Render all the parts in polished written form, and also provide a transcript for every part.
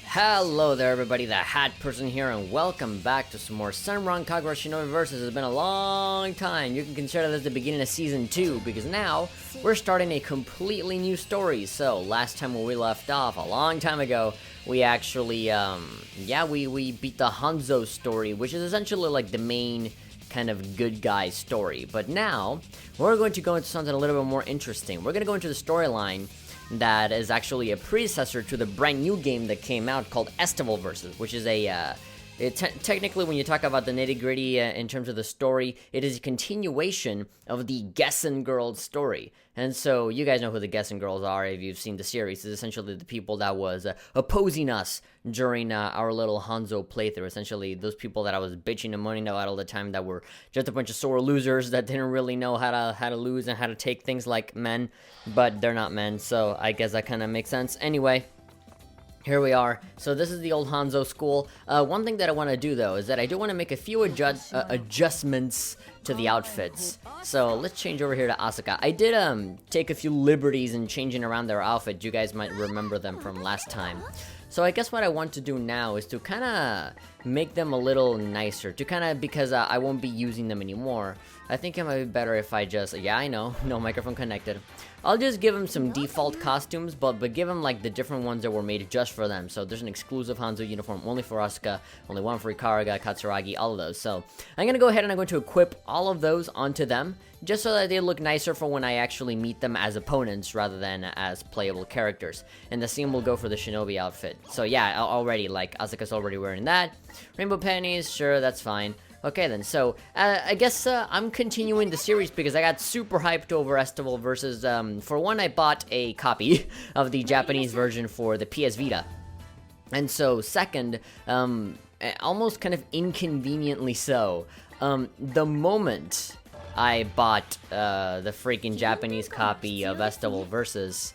Hello there everybody, the Hat Person here, and welcome back to some more Senran Kagura Shinovi Versus. It's been a long time. You can consider this the beginning of Season 2, because now we're starting a completely new story. So, last time when we left off, a long time ago, we actually, we beat the Hanzo story, which is essentially like the main kind of good guy story. But now, we're going to go into something a little bit more interesting. We're going to go into the storyline that is actually a predecessor to the brand new game that came out called Estival Versus, which is a, technically when you talk about the nitty-gritty in terms of the story, it is a continuation of the Gessen Girls story. And so, you guys know who the Gessen Girls are if you've seen the series. It's essentially the people that was opposing us during our little Hanzo playthrough. Essentially, those people that I was bitching and moaning about all the time that were just a bunch of sore losers that didn't really know how to lose and how to take things like men, but they're not men, so I guess that kind of makes sense. Anyway, here we are. So this is the old Hanzo school. One thing that I want to do though is that I do want to make a few adjustments to the outfits. So let's change over here to Asuka. I did take a few liberties in changing around their outfit. You guys might remember them from last time. So I guess what I want to do now is to kind of make them a little nicer, to kind of, because I won't be using them anymore. I think it might be better if I just, yeah, I know, no microphone connected. I'll just give them some default costumes, but give them like the different ones that were made just for them. So there's an exclusive Hanzo uniform only for Asuka, only one for Ikaraga, Katsuragi, all of those. So I'm going to go ahead and I'm going to equip all of those onto them, just so that they look nicer for when I actually meet them as opponents rather than as playable characters. And the same will go for the Shinobi outfit. So yeah, already, like, Asuka's already wearing that. Rainbow panties, sure, that's fine. Okay then, so, I guess, I'm continuing the series because I got super hyped over Estival Versus. For one, I bought a copy of the Japanese version for the PS Vita. And so, second, almost kind of inconveniently so, the moment I bought, the freaking Japanese copy of Estival Versus,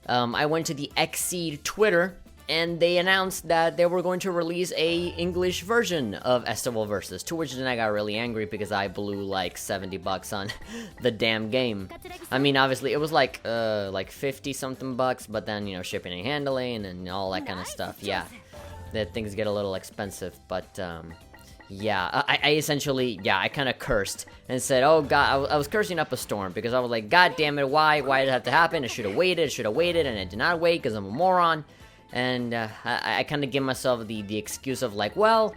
I went to the Xseed Twitter, and they announced that they were going to release a English version of Estival Versus, to which then I got really angry because I blew like $70 on the damn game. I mean, obviously it was like 50 something bucks, but then, you know, shipping and handling and all that kind of stuff. Yeah, that things get a little expensive, but yeah, I essentially, yeah, I kind of cursed and said, oh god, I was cursing up a storm because I was like, god damn it, why did it have to happen? I should have waited, and I did not wait because I'm a moron. And I kind of give myself the excuse of like, well,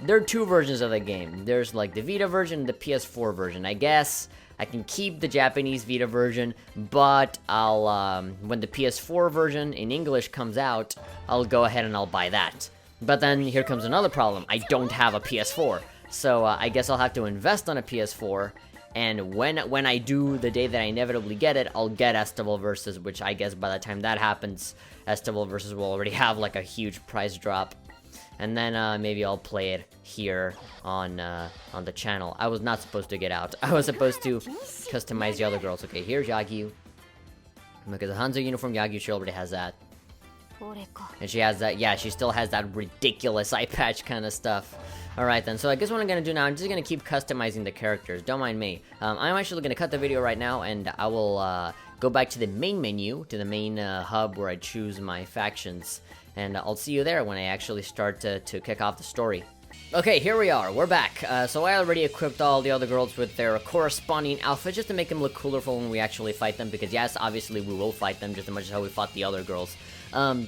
there are two versions of the game. There's like the Vita version and the PS4 version. I guess I can keep the Japanese Vita version, but I'll, when the PS4 version in English comes out, I'll go ahead and I'll buy that. But then here comes another problem. I don't have a PS4. So I guess I'll have to invest on a PS4. And when I do, the day that I inevitably get it, I'll get Estival Versus, which I guess by the time that happens, Estival Versus will already have like a huge price drop. And then maybe I'll play it here on the channel. I was not supposed to get out. I was supposed to customize the other girls. Okay, here's Yagyu. Because the Hanzo uniform, Yagyu, she already has that. And she has that, yeah, she still has that ridiculous eye patch kind of stuff. Alright then, so I guess what I'm gonna do now, I'm just gonna keep customizing the characters, don't mind me. I'm actually gonna cut the video right now, and I will go back to the main menu, to the main hub where I choose my factions. And I'll see you there when I actually start to kick off the story. Okay, here we are, we're back. So I already equipped all the other girls with their corresponding outfits, just to make them look cooler for when we actually fight them, because yes, obviously we will fight them just as much as how we fought the other girls.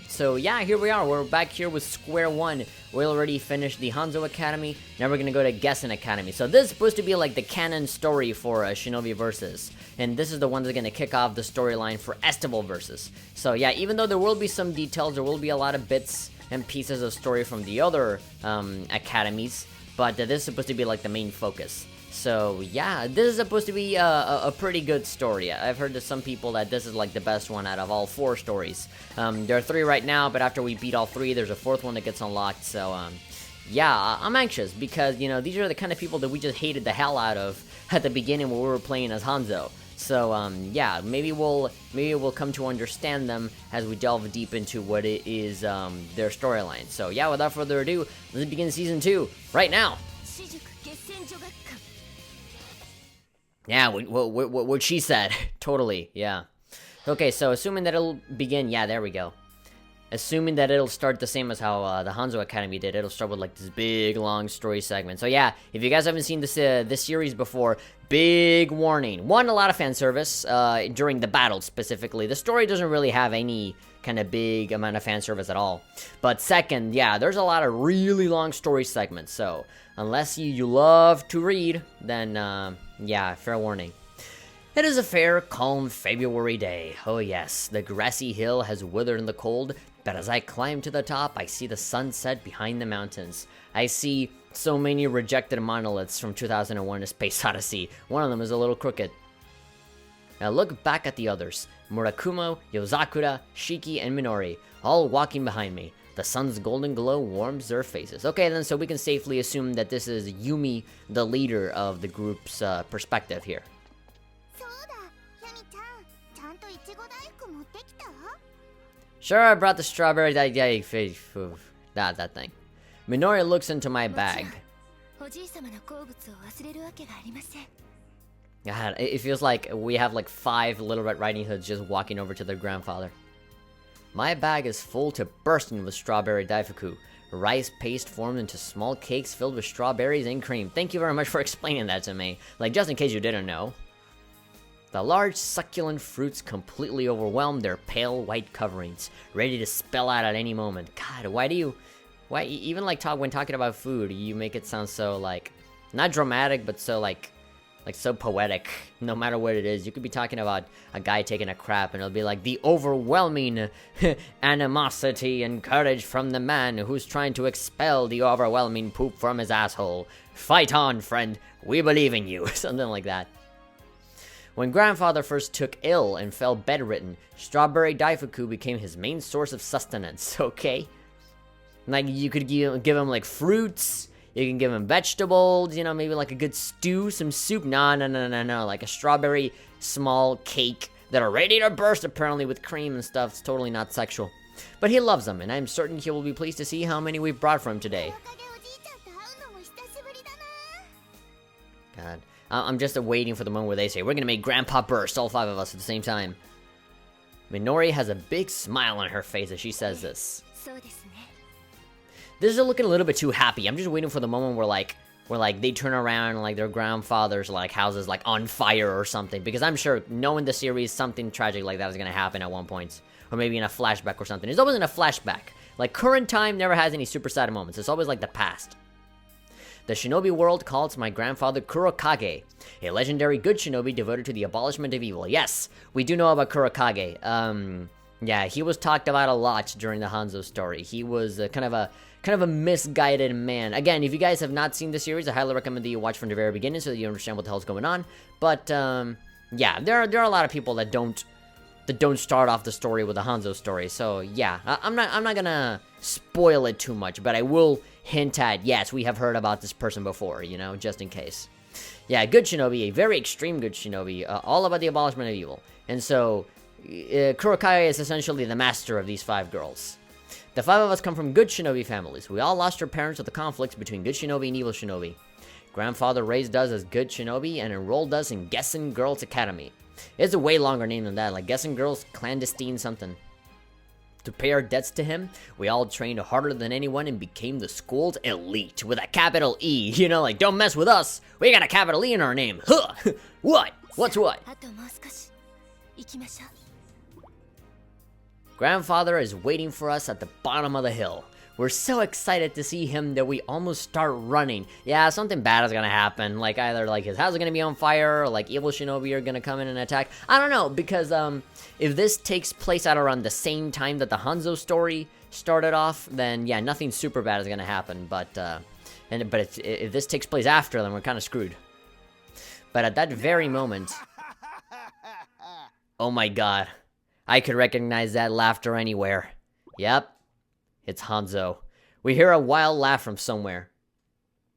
So yeah, here we are, we're back here with Square One. We already finished the Hanzo Academy, now we're gonna go to Gessen Academy. So this is supposed to be like the canon story for Shinovi Versus, and this is the one that's gonna kick off the storyline for Estival Versus. So yeah, even though there will be some details, there will be a lot of bits and pieces of story from the other academies, but this is supposed to be like the main focus. So yeah, this is supposed to be a pretty good story. I've heard to some people that this is like the best one out of all 4 stories. There are 3 right now, but after we beat all 3, there's a 4th one that gets unlocked. So yeah, I'm anxious because, you know, these are the kind of people that we just hated the hell out of at the beginning when we were playing as Hanzo. So yeah, maybe we'll come to understand them as we delve deep into what it is their storyline. So yeah, without further ado, let's begin season 2 right now. Yeah, what she said. Totally, yeah. Okay, so assuming that it'll begin, yeah, there we go. Assuming that it'll start the same as how the Hanzo Academy did, it'll start with like this big long story segment. So yeah, if you guys haven't seen this series before, big warning. One, a lot of fan service during the battle specifically. The story doesn't really have any kind of big amount of fan service at all. But second, yeah, there's a lot of really long story segments. So unless you love to read, then yeah, fair warning. It is a fair, calm February day. Oh yes, the grassy hill has withered in the cold, but as I climb to the top, I see the sunset behind the mountains. I see so many rejected monoliths from 2001: A Space Odyssey. One of them is a little crooked. Now look back at the others. Murakumo, Yozakura, Shiki, and Minori, all walking behind me. The sun's golden glow warms their faces. Okay then, so we can safely assume that this is Yumi, the leader of the group's perspective here. Sure, I brought the strawberry that thing. Minori looks into my bag. God, it feels like we have like 5 Little Red Riding Hoods just walking over to their grandfather. My bag is full to bursting with strawberry daifuku. Rice paste formed into small cakes filled with strawberries and cream. Thank you very much for explaining that to me. Like, just in case you didn't know. The large succulent fruits completely overwhelm their pale white coverings, ready to spill out at any moment. God, why even like when talking about food, you make it sound so like, not dramatic, but so like so poetic. No matter what it is, you could be talking about a guy taking a crap and it'll be like the overwhelming animosity and courage from the man who's trying to expel the overwhelming poop from his asshole. Fight on, friend. We believe in you. Something like that. When grandfather first took ill and fell bedridden, strawberry daifuku became his main source of sustenance, okay? Like, you could give him, like, fruits, you can give him vegetables, you know, maybe, like, a good stew, some soup. No, like a strawberry small cake that are ready to burst, apparently, with cream and stuff. It's totally not sexual. But he loves them, and I'm certain he will be pleased to see how many we've brought for him today. God. I'm just waiting for the moment where they say, we're gonna make Grandpa burst, all 5 of us at the same time. Minori has a big smile on her face as she says this. This is looking a little bit too happy. I'm just waiting for the moment where they turn around and like their grandfather's like house is like on fire or something. Because I'm sure, knowing the series, something tragic like that is gonna happen at one point. Or maybe in a flashback or something. It's always in a flashback. Like, current time never has any super sad moments. It's always like the past. The shinobi world calls my grandfather Kurokage, a legendary good shinobi devoted to the abolishment of evil. Yes, we do know about Kurokage. Yeah, he was talked about a lot during the Hanzo story. He was kind of a misguided man. Again, if you guys have not seen the series, I highly recommend that you watch from the very beginning so that you understand what the hell's going on. But yeah, there are a lot of people that don't start off the story with the Hanzo story. So yeah, I'm not gonna spoil it too much, but I will hint at, yes, we have heard about this person before, you know, just in case. Yeah, good shinobi, a very extreme good shinobi, all about the abolishment of evil. And so, Kurokage is essentially the master of these 5 girls. The 5 of us come from good shinobi families. We all lost our parents with the conflicts between good shinobi and evil shinobi. Grandfather raised us as good shinobi and enrolled us in Gessen Girls Academy. It's a way longer name than that, like Gessen Girls Clandestine something. To pay our debts to him, we all trained harder than anyone and became the school's elite, with a capital E. You know, like, don't mess with us, we got a capital E in our name. Huh! What? What's what? Grandfather is waiting for us at the bottom of the hill. We're so excited to see him that we almost start running. Yeah, something bad is gonna happen. Like, either like his house is gonna be on fire, or like evil shinobi are gonna come in and attack. I don't know, because if this takes place at around the same time that the Hanzo story started off, then yeah, nothing super bad is gonna happen. But if this takes place after, then we're kind of screwed. But at that very moment, oh my god, I could recognize that laughter anywhere. Yep. It's Hanzo. We hear a wild laugh from somewhere.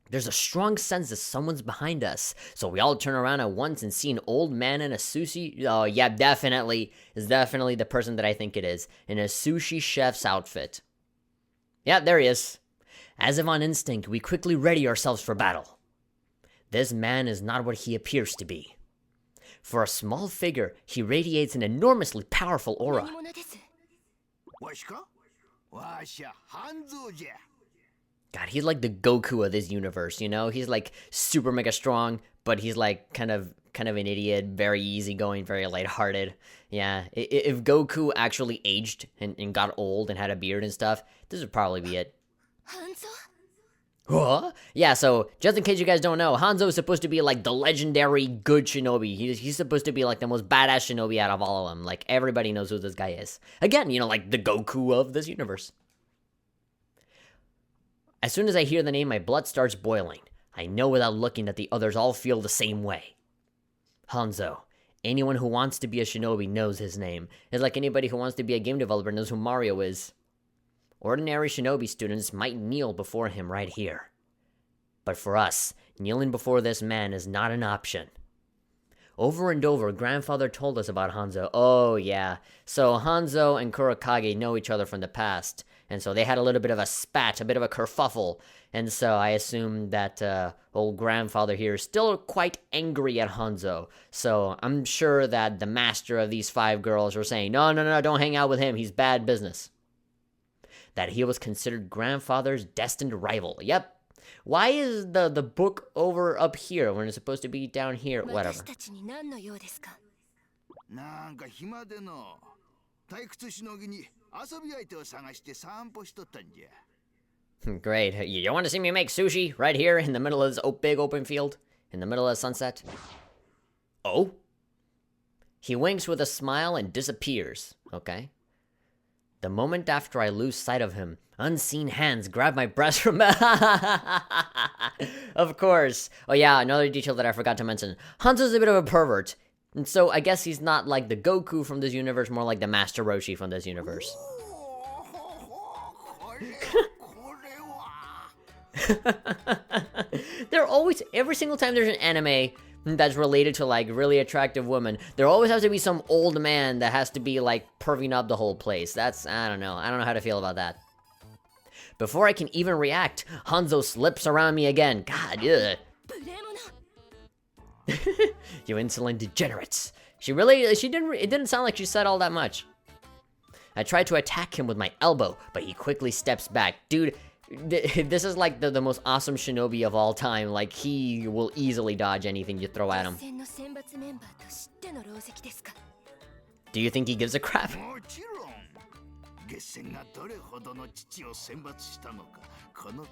There's a strong sense that someone's behind us, so we all turn around at once and see an old man in a sushi... Oh, yeah, definitely. It's definitely the person that I think it is. In a sushi chef's outfit. Yeah, there he is. As if on instinct, we quickly ready ourselves for battle. This man is not what he appears to be. For a small figure, he radiates an enormously powerful aura. God, he's like the Goku of this universe, you know? He's like super mega strong, but he's like kind of an idiot, very easygoing, very lighthearted. Yeah, if Goku actually aged and got old and had a beard and stuff, this would probably be it. Huh? Yeah, so just in case you guys don't know, Hanzo is supposed to be like the legendary good shinobi. He's supposed to be like the most badass shinobi out of all of them. Like, everybody knows who this guy is. Again, you know, like the Goku of this universe. As soon as I hear the name, my blood starts boiling. I know without looking that the others all feel the same way. Hanzo. Anyone who wants to be a shinobi knows his name. It's like anybody who wants to be a game developer knows who Mario is. Ordinary shinobi students might kneel before him right here. But for us, kneeling before this man is not an option. Over and over, Grandfather told us about Hanzo. Oh yeah, so Hanzo and Kurakage know each other from the past. And so they had a little bit of a spat, a bit of a kerfuffle. And so I assume that old grandfather here is still quite angry at Hanzo. So I'm sure that the master of these 5 girls are saying, no, don't hang out with him. He's bad business. That he was considered grandfather's destined rival. Yep. Why is the book over up here when it's supposed to be down here? Whatever. Great. You want to see me make sushi right here in the middle of this big open field? In the middle of sunset? Oh? He winks with a smile and disappears. Okay. The moment after I lose sight of him, unseen hands grab my breast from... Of course. Oh yeah, another detail that I forgot to mention. Hanzo's a bit of a pervert. And so I guess he's not like the Goku from this universe, more like the Master Roshi from this universe. They're always, every single time there's an anime that's related to like really attractive women, there always has to be some old man that has to be like perving up the whole place. That's, I don't know how to feel about that. Before I can even react, Hanzo slips around me again. God, ugh. You insolent degenerates. It didn't sound like she said all that much. I tried to attack him with my elbow, but he quickly steps back. Dude, this is like the most awesome shinobi of all time. Like, he will easily dodge anything you throw at him. Do you think he gives a crap?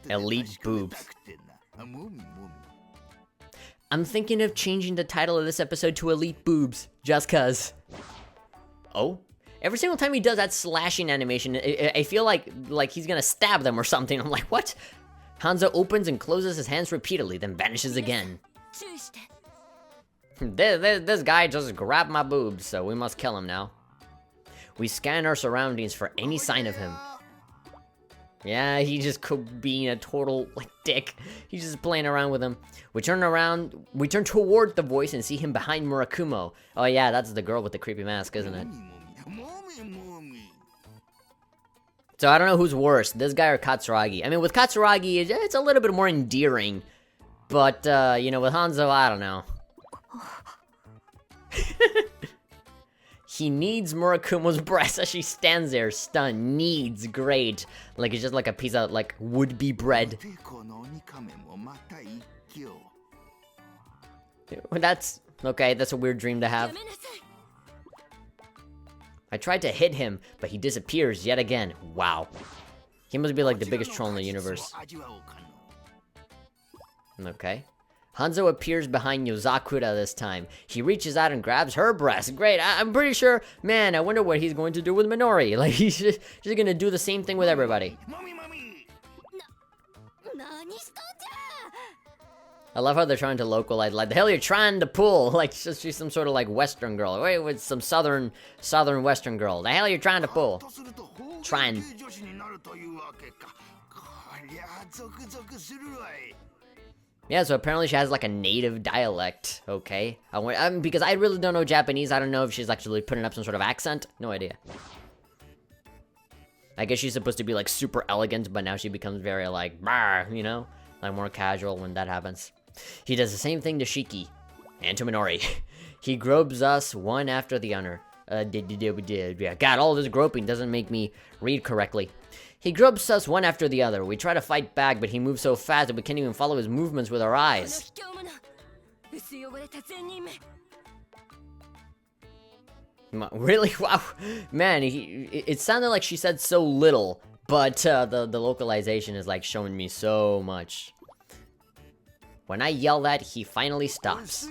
Elite boobs. I'm thinking of changing the title of this episode to Elite Boobs, just cuz. Oh? Every single time he does that slashing animation, I feel like he's gonna stab them or something. I'm like, what? Hanzo opens and closes his hands repeatedly, then vanishes again. This guy just grabbed my boobs, so we must kill him now. We scan our surroundings for any sign of him. Yeah, he just being a total like dick. He's just playing around with him. We turn toward the voice and see him behind Murakumo. Oh yeah, that's the girl with the creepy mask, isn't it? So I don't know who's worse, this guy or Katsuragi. I mean, with Katsuragi, it's a little bit more endearing. But, you know, with Hanzo, I don't know. He needs Murakumo's breast as she stands there, stunned. Needs, great. Like, it's just like a piece of, like, would-be bread. That's, okay, that's a weird dream to have. I tried to hit him, but he disappears yet again. Wow. He must be like the biggest troll in the universe. Okay. Hanzo appears behind Yozakura this time. He reaches out and grabs her breast. Great, I'm pretty sure... Man, I wonder what he's going to do with Minori. Like, he's just gonna do the same thing with everybody. I love how they're trying to localize, like, the hell you're trying to pull? Like, she's some sort of, like, Western girl. Wait, with some southern Western girl. The hell you're trying to pull? Trying. Yeah, so apparently she has, like, a native dialect, okay? Because I really don't know Japanese. I don't know if she's actually putting up some sort of accent. No idea. I guess she's supposed to be, like, super elegant, but now she becomes very, like, bah, you know? Like, more casual when that happens. He does the same thing to Shiki. And to Minori. He gropes us one after the other. Yeah, God, all this groping doesn't make me read correctly. He gropes us one after the other. We try to fight back, but he moves so fast that we can't even follow his movements with our eyes. Really? Wow. Man, it sounded like she said so little, but the localization is like showing me so much. When I yell that, he finally stops.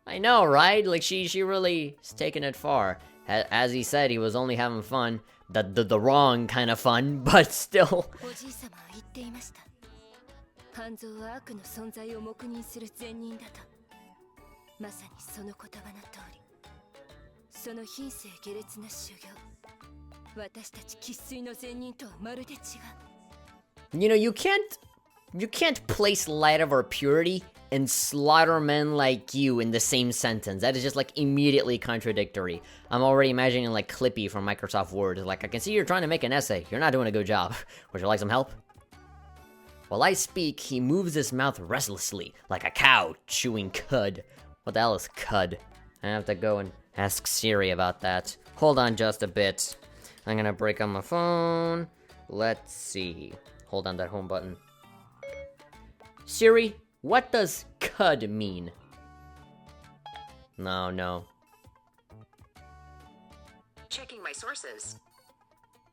I know, right? Like, she really is taking it far. As he said, he was only having fun. The wrong kind of fun, but still. You know, you can't place light over purity and slaughter men like you in the same sentence. That is just like immediately contradictory. I'm already imagining like Clippy from Microsoft Word. Like, I can see you're trying to make an essay. You're not doing a good job. Would you like some help? While I speak, he moves his mouth restlessly, like a cow chewing cud. What the hell is cud? I have to go and ask Siri about that. Hold on just a bit. I'm gonna break on my phone. Let's see. Hold on that home button. Siri, what does cud mean? No. Checking my sources.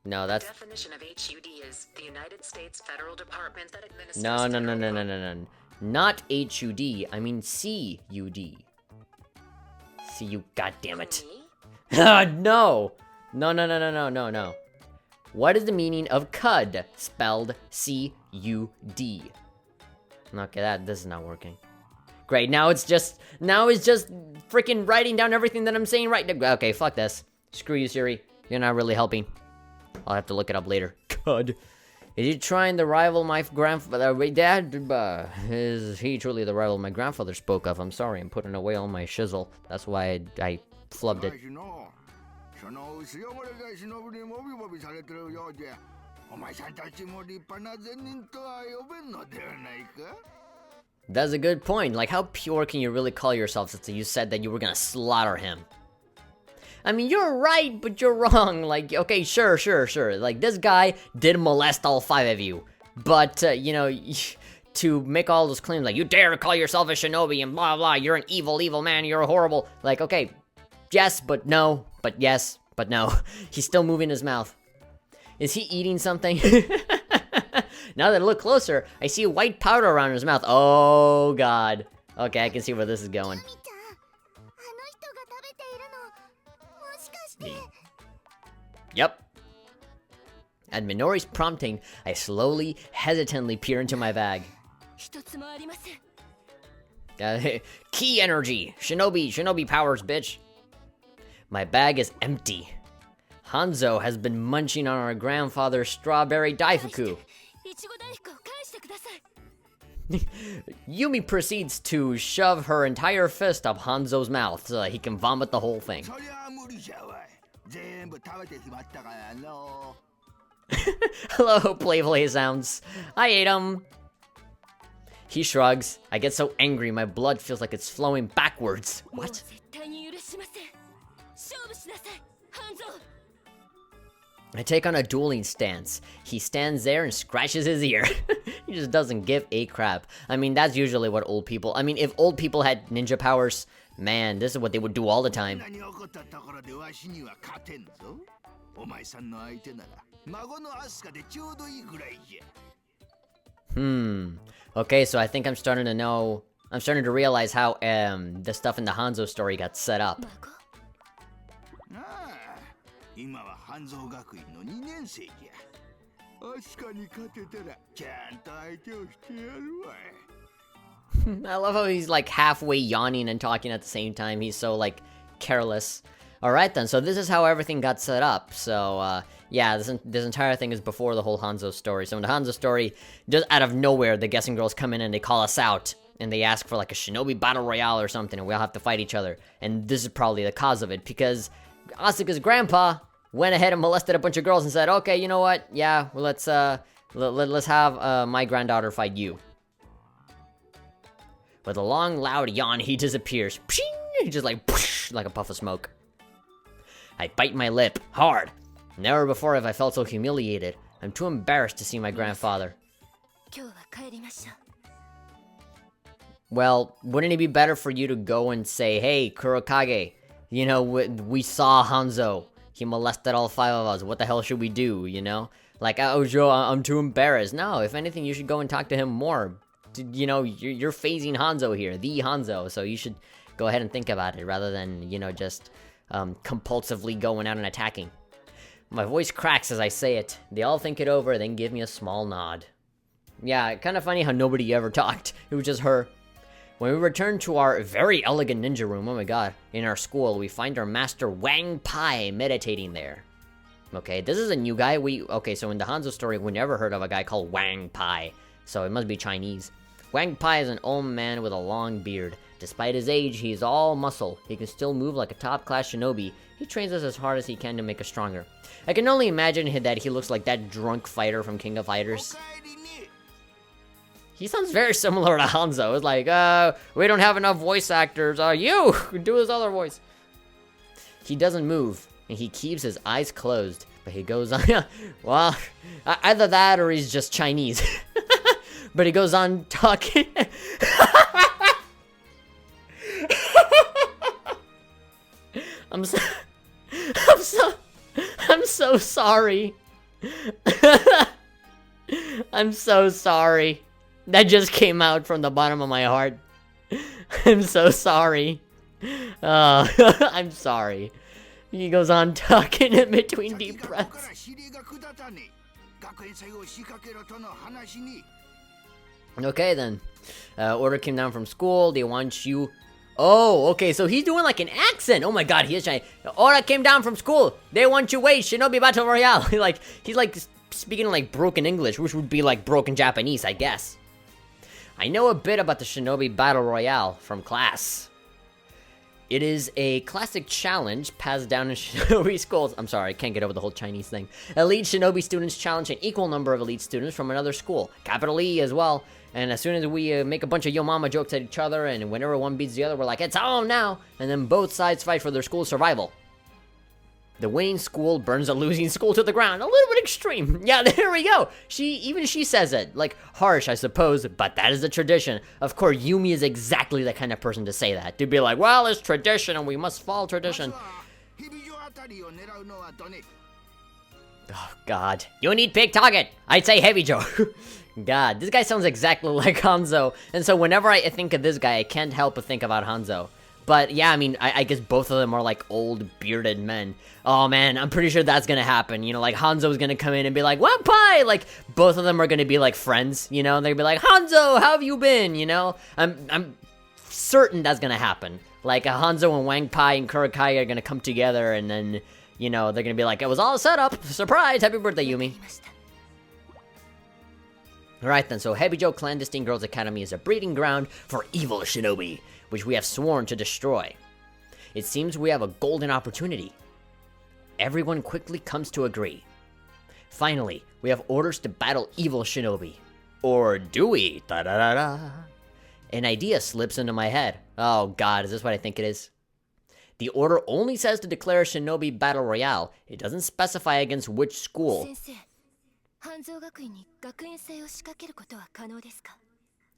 No, that's... The definition of HUD is the United States Federal Department that administers... No. Not HUD, I mean CUD. CU, goddammit. No! No. What is the meaning of cud, spelled C-U-D? Okay, this is not working. Great, now it's just freaking writing down everything that I'm saying right now. Okay, fuck this. Screw you, Siri. You're not really helping. I'll have to look it up later. Cud. Is he trying to rival my grandfather? Dad, is he truly the rival my grandfather spoke of? I'm sorry, I'm putting away all my shizzle. That's why I flubbed it. That's a good point. Like, how pure can you really call yourself since you said that you were gonna slaughter him? I mean, you're right, but you're wrong. Like, okay, sure. Like, this guy did molest all 5 of you. But, you know, to make all those claims, like, you dare call yourself a shinobi and blah, blah, you're an evil man, you're horrible. Like, okay, yes, but no, but yes, but no. He's still moving his mouth. Is he eating something? Now that I look closer, I see white powder around his mouth. Oh, God. Okay, I can see where this is going. Yep. At Minori's prompting, I slowly, hesitantly peer into my bag. Key energy! Shinobi powers, bitch! My bag is empty. Hanzo has been munching on our grandfather's strawberry daifuku. Yumi proceeds to shove her entire fist up Hanzo's mouth so that he can vomit the whole thing. Hello, playful sounds. I ate him. He shrugs. I get so angry, my blood feels like it's flowing backwards. What? I take on a dueling stance. He stands there and scratches his ear. He just doesn't give a crap. I mean, that's usually what old people... I mean, if old people had ninja powers, man, this is what they would do all the time. Okay, so I think I'm starting to know... I'm starting to realize how, the stuff in the Hanzo story got set up. I love how he's like halfway yawning and talking at the same time. He's so like careless. Alright then, so this is how everything got set up. So yeah, this entire thing is before the whole Hanzo story. So in the Hanzo story, just out of nowhere, the guessing girls come in and they call us out. And they ask for like a shinobi battle royale or something, and we all have to fight each other. And this is probably the cause of it, because Asuka's grandpa went ahead and molested a bunch of girls and said, okay, you know what? Yeah, well, let's have my granddaughter fight you. With a long, loud yawn, he disappears. Pshing! Just like, poosh, like a puff of smoke. I bite my lip, hard. Never before have I felt so humiliated. I'm too embarrassed to see my grandfather. Well, wouldn't it be better for you to go and say, hey, Kurokage, you know, we saw Hanzo. He molested all 5 of us. What the hell should we do, you know? Like, oh, Joe, I'm too embarrassed. No, if anything, you should go and talk to him more. You know, you're phasing Hanzo here, the Hanzo, so you should go ahead and think about it rather than, you know, just compulsively going out and attacking. My voice cracks as I say it. They all think it over, then give me a small nod. Yeah, kind of funny how nobody ever talked. It was just her. When we return to our very elegant ninja room, oh my god, in our school, we find our master Wang Pai meditating there. Okay, this is a new guy. Okay, so in the Hanzo story, we never heard of a guy called Wang Pai, so it must be Chinese. Wang Pai is an old man with a long beard. Despite his age, he's all muscle. He can still move like a top-class shinobi. He trains us as hard as he can to make us stronger. I can only imagine that he looks like that drunk fighter from King of Fighters. He sounds very similar to Hanzo. It's like, we don't have enough voice actors. You do his other voice. He doesn't move, and he keeps his eyes closed. But he goes on, well, either that or he's just Chinese. But he goes on talking. I'm so sorry. I'm so sorry. That just came out from the bottom of my heart. I'm so sorry. I'm sorry. He goes on talking in between deep breaths. Okay then. Order came down from school. They want you. Oh, okay, so he's doing like an accent. Oh my god, he is Chinese. Order came down from school. They want you wait. Shinobi Battle Royale. He's like speaking like broken English, which would be like broken Japanese, I guess. I know a bit about the Shinobi Battle Royale from class. It is a classic challenge passed down in Shinobi schools. I'm sorry, I can't get over the whole Chinese thing. Elite Shinobi students challenge an equal number of elite students from another school. Capital E as well. And as soon as we make a bunch of yo mama jokes at each other, and whenever one beats the other, we're like, it's on now! And then both sides fight for their school's survival. The winning school burns the losing school to the ground. A little bit extreme. Yeah, there we go. Even she says it. Like, harsh, I suppose, but that is the tradition. Of course, Yumi is exactly the kind of person to say that. To be like, well, it's tradition and we must follow tradition. Oh, God. You need pick target. I'd say Heavy Joe. God, this guy sounds exactly like Hanzo. And so whenever I think of this guy, I can't help but think about Hanzo. But yeah, I mean, I guess both of them are like old, bearded men. Oh man, I'm pretty sure that's gonna happen. You know, like Hanzo's gonna come in and be like, "Wang Pai!" Like, both of them are gonna be like friends, you know? They'll be like, "Hanzo, how have you been?" You know? I'm certain that's gonna happen. Like, Hanzo and Wang Pai and Kurokage are gonna come together and then, you know, they're gonna be like, "It was all set up. Surprise! Happy birthday, Yumi." Alright then, so Hebijo Clandestine Girls Academy is a breeding ground for evil shinobi, which we have sworn to destroy. It seems we have a golden opportunity. Everyone quickly comes to agree. Finally, we have orders to battle evil shinobi. Or do we? Da-da-da-da. An idea slips into my head. Oh god, is this what I think it is? The order only says to declare a shinobi battle royale. It doesn't specify against which school.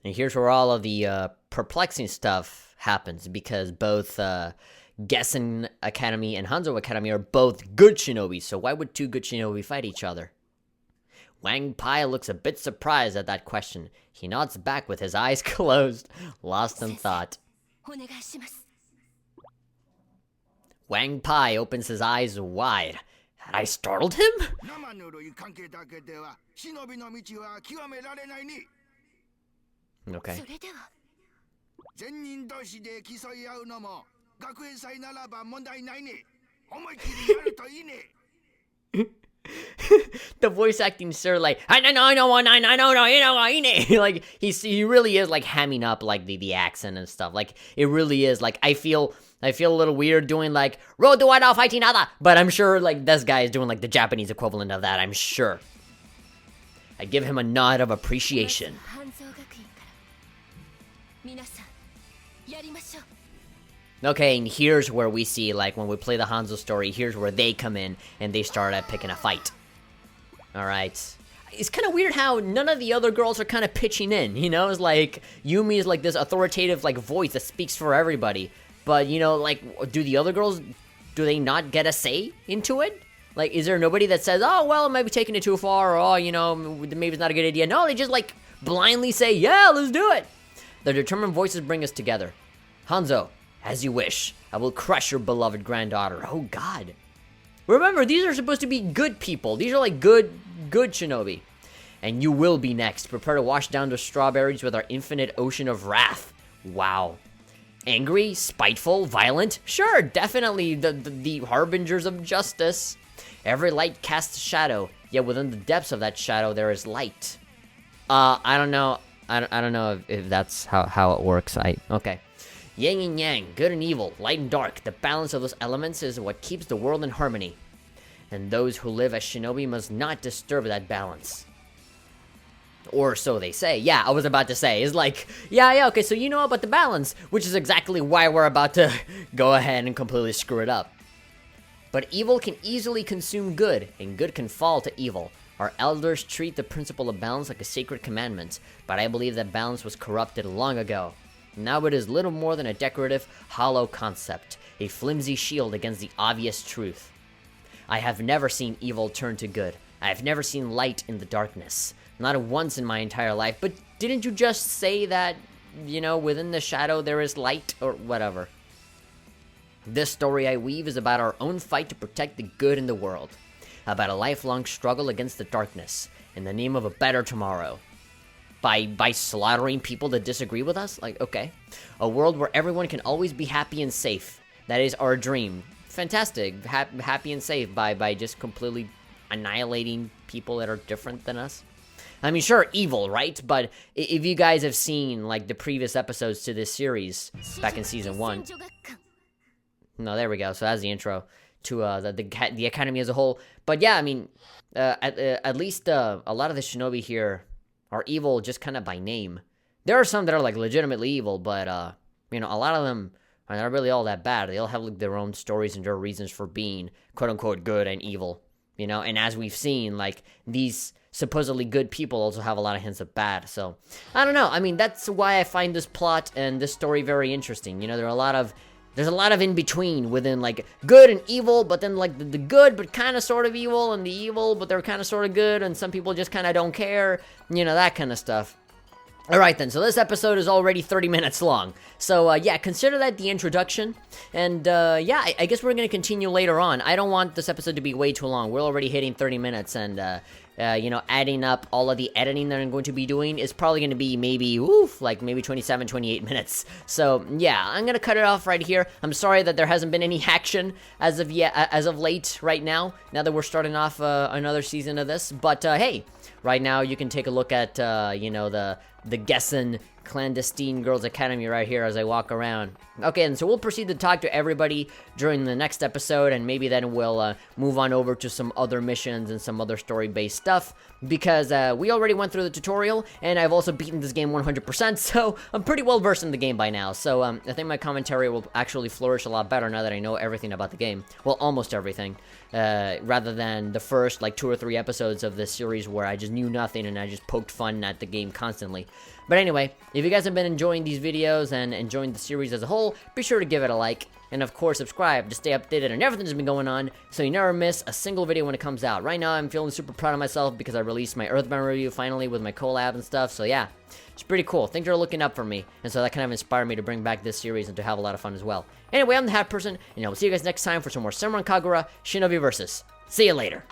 And here's where all of the perplexing stuff happens, because both Gessen Academy and Hanzo Academy are both good shinobi, so why would two good shinobi fight each other? Wang Pai looks a bit surprised at that question. He nods back with his eyes closed, lost in thought. Wang Pai opens his eyes wide. Had I startled him? Okay. The voice acting sir, like, I know, like, he really is like hamming up like the accent and stuff. Like, it really is like, I feel a little weird doing like Road to White Owl fighting nada, but I'm sure like this guy is doing like the Japanese equivalent of that, I'm sure. I give him a nod of appreciation. Okay, and here's where we see, like, when we play the Hanzo story, here's where they come in, and they start picking a fight. Alright. It's kind of weird how none of the other girls are kind of pitching in, you know? It's like, Yumi is like this authoritative, like, voice that speaks for everybody. But, you know, like, do the other girls, do they not get a say into it? Like, is there nobody that says, oh, well, I might be taking it too far, or, oh, you know, maybe it's not a good idea? No, they just, like, blindly say, yeah, let's do it! Their determined voices bring us together. Hanzo, as you wish. I will crush your beloved granddaughter. Oh, God. Remember, these are supposed to be good people. These are, like, good shinobi. And you will be next. Prepare to wash down the strawberries with our infinite ocean of wrath. Wow. Angry, spiteful, violent? Sure, definitely the harbingers of justice. Every light casts a shadow, yet within the depths of that shadow there is light. I don't know. I don't know if that's how it works. Okay. Yin and yang, good and evil, light and dark. The balance of those elements is what keeps the world in harmony. And those who live as shinobi must not disturb that balance. Or so they say. Yeah, I was about to say. It's like, yeah, okay, so you know about the balance, which is exactly why we're about to go ahead and completely screw it up. But evil can easily consume good, and good can fall to evil. Our elders treat the principle of balance like a sacred commandment, but I believe that balance was corrupted long ago. Now it is little more than a decorative, hollow concept, a flimsy shield against the obvious truth. I have never seen evil turn to good. I have never seen light in the darkness. Not once in my entire life. But didn't you just say that, you know, within the shadow there is light, or whatever? This story I weave is about our own fight to protect the good in the world. About a lifelong struggle against the darkness, in the name of a better tomorrow. By slaughtering people that disagree with us? Like, okay. A world where everyone can always be happy and safe. That is our dream. Fantastic. Happy and safe by just completely annihilating people that are different than us. I mean, sure, evil, right? But if you guys have seen, like, the previous episodes to this series, back in Season 1... No, there we go. So that's the intro to the Academy as a whole. But yeah, I mean, at least a lot of the shinobi here are evil just kind of by name. There are some that are, like, legitimately evil, but, you know, a lot of them are not really all that bad. They all have, like, their own stories and their reasons for being, quote-unquote, good and evil, you know? And as we've seen, like, these supposedly good people also have a lot of hints of bad, so... I don't know, I mean, that's why I find this plot and this story very interesting. You know, there's a lot of in-between within, like, good and evil, but then, like, the good but kind of sort of evil, and the evil but they're kind of sort of good, and some people just kind of don't care, you know, that kind of stuff. Alright then, so this episode is already 30 minutes long. So, yeah, consider that the introduction. And, yeah, I guess we're gonna continue later on. I don't want this episode to be way too long. We're already hitting 30 minutes, and, you know, adding up all of the editing that I'm going to be doing is probably gonna be maybe, maybe 27, 28 minutes. So, yeah, I'm gonna cut it off right here. I'm sorry that there hasn't been any action as of late right now that we're starting off another season of this. But, hey, right now you can take a look at, you know, the Gessen Clandestine Girls Academy right here as I walk around. Okay, and so we'll proceed to talk to everybody during the next episode, and maybe then we'll move on over to some other missions and some other story-based stuff, because we already went through the tutorial, and I've also beaten this game 100%, so I'm pretty well versed in the game by now. So I think my commentary will actually flourish a lot better now that I know everything about the game. Well, almost everything. Rather than the first, like, 2 or 3 episodes of this series where I just knew nothing and I just poked fun at the game constantly. But anyway, if you guys have been enjoying these videos and enjoying the series as a whole, be sure to give it a like. And of course, subscribe to stay updated on everything that's been going on, so you never miss a single video when it comes out. Right now, I'm feeling super proud of myself because I released my Earthbound review finally with my collab and stuff, so yeah. It's pretty cool. Things are looking up for me, and so that kind of inspired me to bring back this series and to have a lot of fun as well. Anyway, I'm the Hat Person, and I will see you guys next time for some more Senran Kagura Shinovi Versus. See you later.